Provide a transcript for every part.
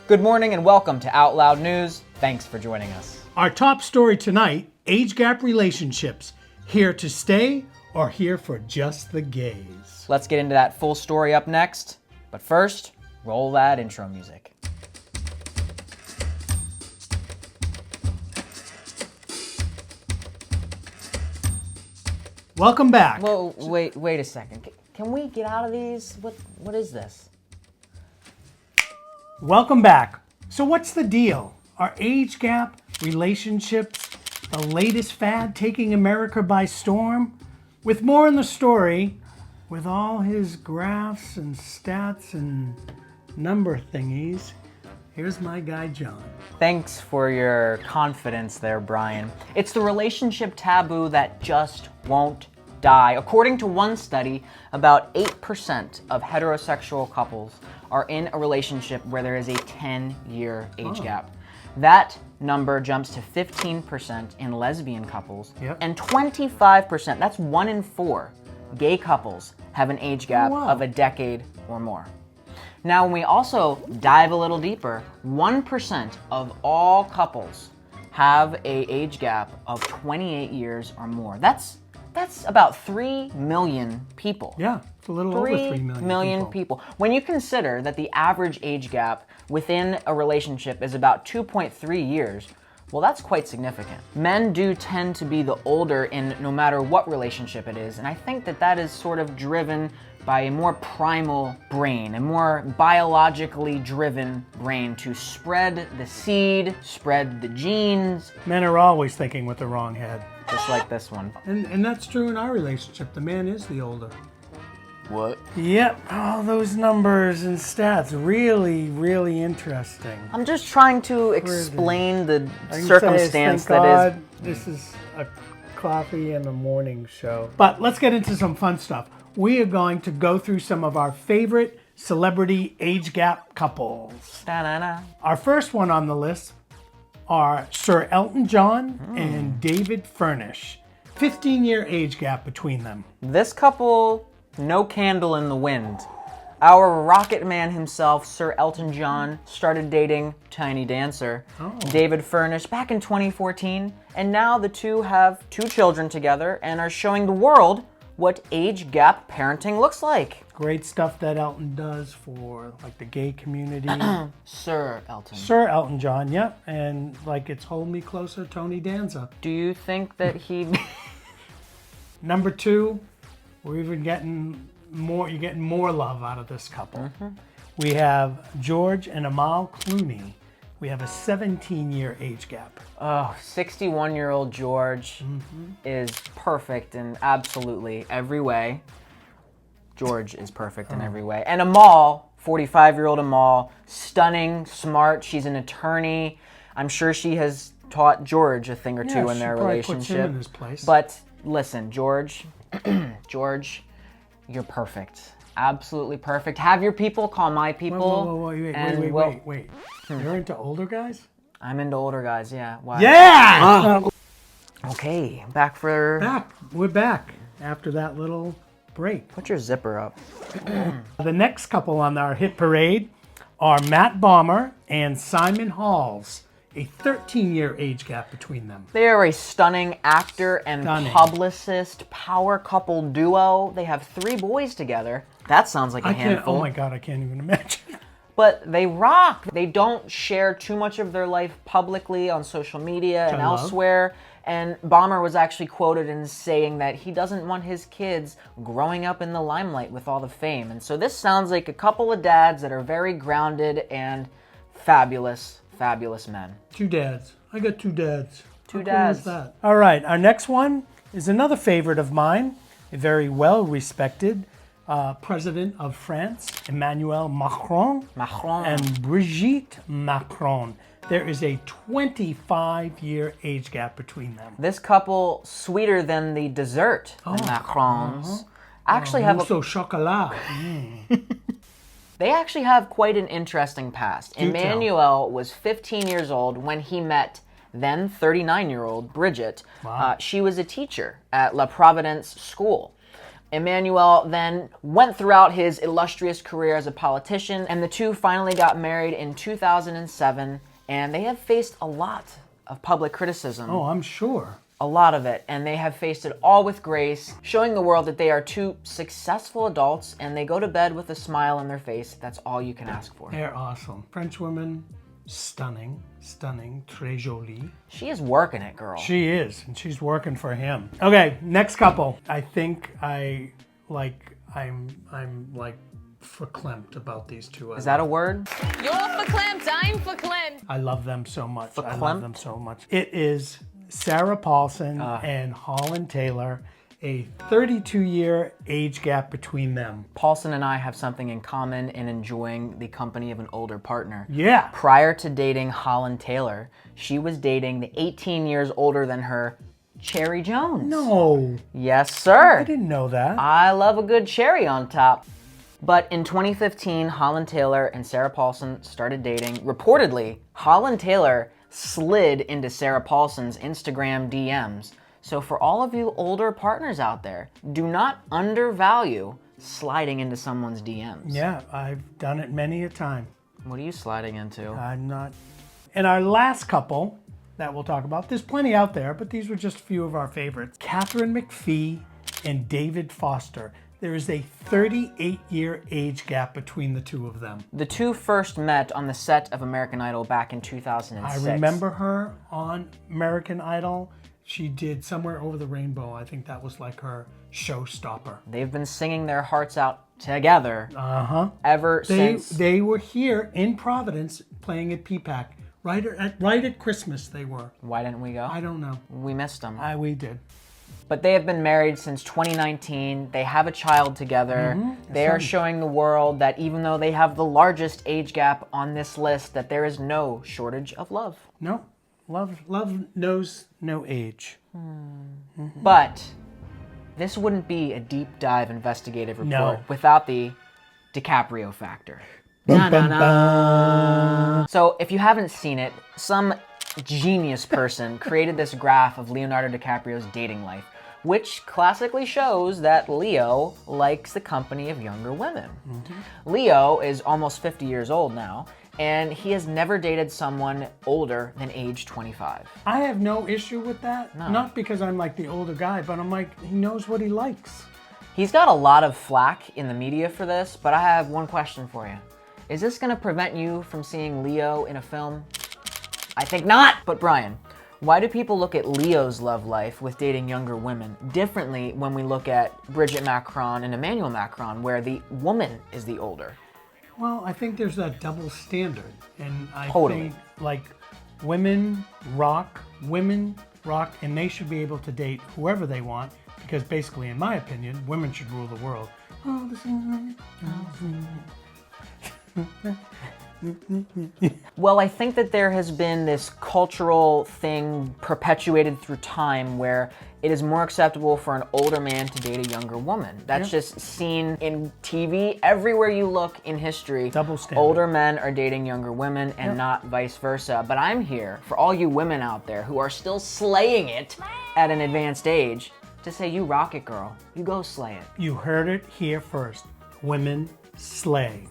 Good morning and welcome to Out Loud News. Thanks for joining us. Our top story tonight, age gap relationships. Here to stay or here for just the gays? Let's get into that full story up next. But first, roll that intro music. Welcome back. Whoa, wait a second. Can we get out of these? What is this? Welcome back. So what's the deal? Are age gap relationships the latest fad taking America by storm? With more in the story, with all his graphs and stats and number thingies, here's my guy Jon. Thanks for your confidence there, Brian. It's the relationship taboo that just won't die. According to one study, about 8% of heterosexual couples are in a relationship where there is a 10-year age gap. That number jumps to 15% in lesbian couples, and 25%, that's 1 in 4, gay couples have an age gap of a decade or more. Now, when we also dive a little deeper, 1% of all couples have an age gap of 28 years or more. That's about 3 million people. Yeah, it's a little over 3 million people. When you consider that the average age gap within a relationship is about 2.3 years, well, that's quite significant. Men do tend to be the older in no matter what relationship it is, and I think that is sort of driven by a more primal brain, a more biologically driven brain to spread the seed, spread the genes. Men are always thinking with the wrong head. Just like this one. And that's true in our relationship. The man is the older. What? Yep, all those numbers and stats, really interesting. I'm just trying to explain the circumstance Thank that God this is a coffee and a morning show. But let's get into some fun stuff. We are going to go through some of our favorite celebrity age gap couples. Da-na-na. Our first one on the list are Sir Elton John and David Furnish. 15-year age gap between them. This couple, no candle in the wind. Our rocket man himself, Sir Elton John, started dating Tiny Dancer, David Furnish, back in 2014, and now the two have 2 children together and are showing the world what age gap parenting looks like. Great stuff that Elton does for like the gay community. Sir Elton. Sir Elton John, yep. And like it's Hold Me Closer, Tony Danza. Do you think that he... Number 2, we're even getting more, you're getting more love out of this couple. We have George and Amal Clooney. We have a 17-year age gap. Oh, 61-year-old George is perfect in absolutely every way. George is perfect in every way. And Amal, 45-year-old Amal, stunning, smart. She's an attorney. I'm sure she has taught George a thing or two in their relationship. Puts him in his place. But listen, George, George, you're perfect. Absolutely perfect. Have your people call my people. Wait. You're into older guys? I'm into older guys, yeah. Why? Yeah! Okay, we're back after that little break. Put your zipper up. The next couple on our hit parade are Matt Bomer and Simon Halls. A 13-year age gap between them. They are a stunning actor and publicist power couple duo. They have 3 boys together. That sounds like a handful. Oh my God, I can't even imagine. But they rock. They don't share too much of their life publicly on social media and elsewhere. And Bomer was actually quoted in saying that he doesn't want his kids growing up in the limelight with all the fame. And so this sounds like a couple of dads that are very grounded and fabulous men. 2 dads. I got 2 dads. 2 dads. Cool is that? All right, our next one is another favorite of mine, a very well-respected president of France, Emmanuel Macron, and Brigitte Macron. There is a 25-year age gap between them. This couple, sweeter than the dessert, the Macrons, actually have a chocolat. They actually have quite an interesting past. Emmanuel was 15 years old when he met then 39-year-old Brigitte. She was a teacher at La Providence School. Emmanuel then went throughout his illustrious career as a politician, and the two finally got married in 2007, and they have faced a lot of public criticism. Oh, I'm sure. A lot of it, and they have faced it all with grace, showing the world that they are two successful adults, and they go to bed with a smile on their face. That's all you can ask for. They're awesome. French woman, stunning, très jolie. She is working it, girl. She is, and she's working for him. Okay, next couple. I think I'm verklempt about these two. Is that a word? You're verklempt, I'm verklempt. I love them so much. I Verklempt? love them so much. It is Sarah Paulson and Holland Taylor, a 32-year age gap between them. Paulson and I have something in common in enjoying the company of an older partner. Yeah. Prior to dating Holland Taylor, she was dating the 18 years older than her, Cherry Jones. No, Yes, sir. I didn't know that. I love a good cherry on top. But in 2015, Holland Taylor and Sarah Paulson started dating. Reportedly, Holland Taylor slid into Sarah Paulson's Instagram DMs. So for all of you older partners out there, do not undervalue sliding into someone's DMs. Yeah, I've done it many a time. What are you sliding into? I'm not. And our last couple that we'll talk about, there's plenty out there, but these were just a few of our favorites. Catherine McPhee and David Foster. There is a 38-year age gap between the two of them. The two first met on the set of American Idol back in 2006. I remember her on American Idol. She did Somewhere Over the Rainbow. I think that was like her showstopper. They've been singing their hearts out together ever since. They were here in Providence playing at PPAC. Right at Christmas they were. Why didn't we go? I don't know. We missed them. We did. But they have been married since 2019. They have a child together. They are showing the world that even though they have the largest age gap on this list, that there is no shortage of love. No. Love knows no age. But this wouldn't be a deep dive investigative report No. without the DiCaprio factor. Bum, bum, bum. So if you haven't seen it, some genius person created this graph of Leonardo DiCaprio's dating life, which classically shows that Leo likes the company of younger women. Leo is almost 50 years old now, and he has never dated someone older than age 25. I have no issue with that. No. Not because I'm like the older guy, but I'm like, he knows what he likes. He's got a lot of flack in the media for this, but I have one question for you. Is this gonna prevent you from seeing Leo in a film? I think not! But Brian, why do people look at Leo's love life with dating younger women differently when we look at Brigitte Macron and Emmanuel Macron, where the woman is the older? Well, I think there's that double standard. And I Totally. think, like, women rock, and they should be able to date whoever they want, because basically, in my opinion, women should rule the world. Well, I think that there has been this cultural thing perpetuated through time where it is more acceptable for an older man to date a younger woman. That's just seen in TV everywhere you look in history. Double standard. Older men are dating younger women and not vice versa. But I'm here for all you women out there who are still slaying it at an advanced age to say, you rock it, girl. You go slay it. You heard it here first. Women slay.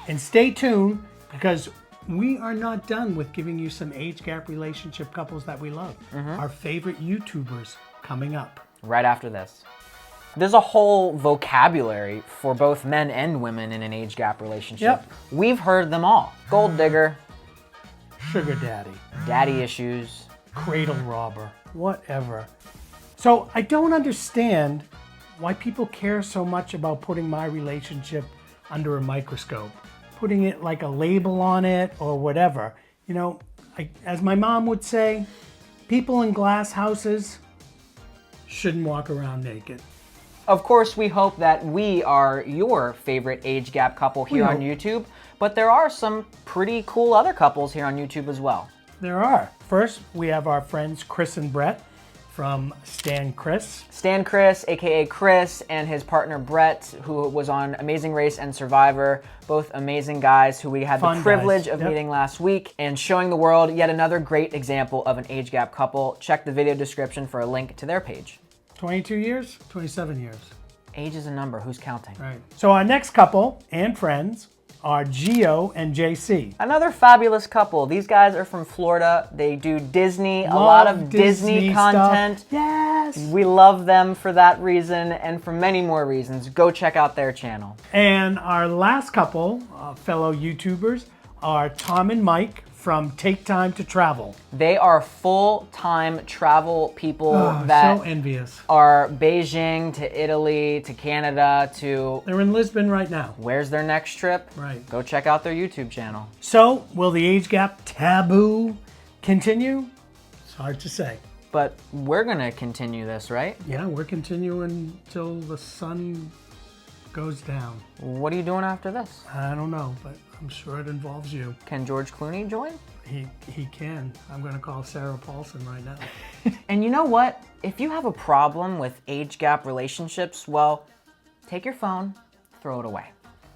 And stay tuned, because we are not done with giving you some age gap relationship couples that we love. Our favorite YouTubers coming up. Right after this. There's a whole vocabulary for both men and women in an age gap relationship. Yep. We've heard them all. Gold digger, Sugar daddy, daddy issues. cradle robber, whatever. So I don't understand why people care so much about putting my relationship under a microscope, putting it like a label on it or whatever. You know, as my mom would say, people in glass houses shouldn't walk around naked. Of course, we hope that we are your favorite age gap couple here on YouTube, but there are some pretty cool other couples here on YouTube as well. There are. First, we have our friends Chris and Brett from Stan Chris. Stan Chris, aka Chris, and his partner Brett, who was on Amazing Race and Survivor, both amazing guys who we had Fun the privilege guys. of Yep. meeting last week and showing the world yet another great example of an age gap couple. Check the video description for a link to their page. 22 years? 27 years. Age is a number. Who's counting? Right. So our next couple and friends are Gio and JC. Another fabulous couple. These guys are from Florida. They do Disney, a lot of Disney content. Stuff. Yes. We love them for that reason and for many more reasons. Go check out their channel. And our last couple, fellow YouTubers, are Tom and Mike from Take Time to Travel. They are full-time travel people that so envious. are Beijing to Italy to Canada to... They're in Lisbon right now. Where's their next trip? Right. Go check out their YouTube channel. So, will the age gap taboo continue? It's hard to say. But we're going to continue this, right? Yeah, we're continuing till the sun goes down. What are you doing after this? I don't know, but I'm sure it involves you. Can George Clooney join? He can. I'm going to call Sarah Paulson right now. And you know what? If you have a problem with age gap relationships, well, take your phone, throw it away.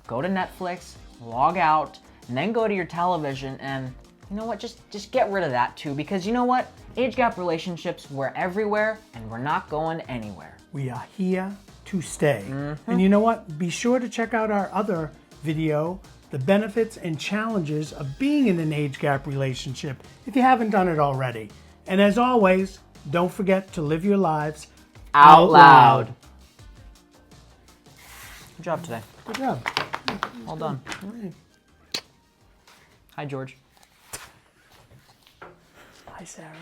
Go to Netflix, log out, and then go to your television and, you know what, just get rid of that too, because you know what? Age gap relationships, we're everywhere and we're not going anywhere. We are here to stay. And you know what? Be sure to check out our other video, the benefits and challenges of being in an age gap relationship, if you haven't done it already. And as always, don't forget to live your lives Out loud. Good job today. Good job. Well done. All right. Hi, George. Hi, Sarah.